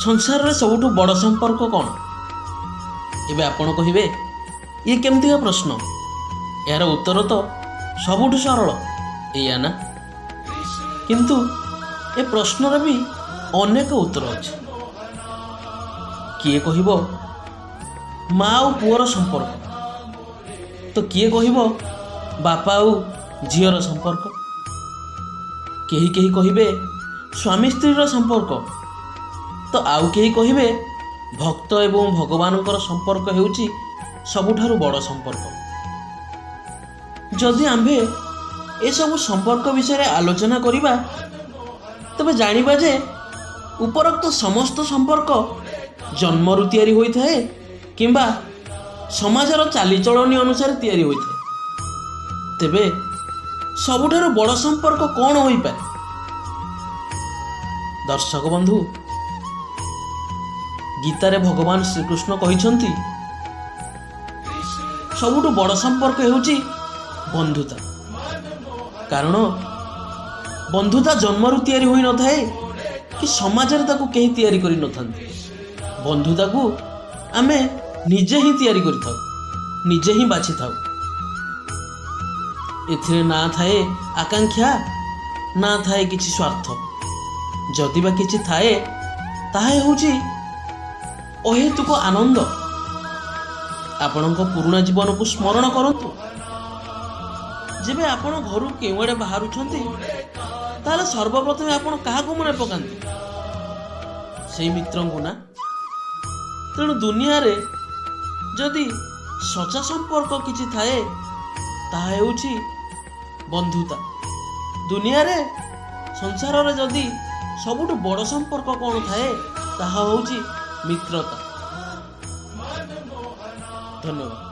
संसार रे सबुठु बड़ संपर्क कौन? एबे आपण कहिबे ये केमतिका प्रश्न? यार उत्तर तो सबुठु सरल एया ना। किंतु ए प्रश्नर भी अनेक उत्तर अच्छे। किए कहिबो माँ और पुअर संपर्क, तो किए कहिबो बापा और झीर संपर्क, केही केही कहिबे स्वामी स्त्रीर संपर्क, तो आउ केही कहिबे भक्त एवं भगवानकर संपर्क हेउची सबुठारु बड़ संपर्क। जदि आम्भे ए सब संपर्क विषय आलोचना करिबा तबे जानिबा जे उपरोक्त समस्त संपर्क जन्मरु तैयारी होई थाए किंबा समाजर चालीचलनी अनुसार तैयारी होई थाए। तेबे सबुठारु बड़ संपर्क कौन होई पारे? दर्शक बंधु, गीतारे भगवान श्रीकृष्ण कहिसंती सबुठु बड़ संपर्क हेउची बंधुता। कारण बंधुता जन्मरु तैयारी होई न थाए कि समाजरे ताकू केही तैयारी करि न थांती। बंधुता को आमे निजे ही तैयारी करि थाउ, निजे ही बाछि थाउ। एथिरे ना थाए आकांक्षा, ना थाए किछि स्वार्थ। जदि बा किछि थाए ताहे होउची अहेतुक आनंद। आपणक पुराणा जीवन को स्मरण करंतु। जेबे आपण घर केउआडे बाहरुछंती ताले सर्वप्रथमे आपण काहाकू मने पकांती? सेई मित्रंकु ना। तेणु दुनिया रे जदि सच्चा संपर्क किछि थाए ताहा हेउची बंधुता। दुनिया रे संसार रे जदि सबुठु बड़ संपर्क कौन थाए ताहा होउची मित्रता। धन्यवाद।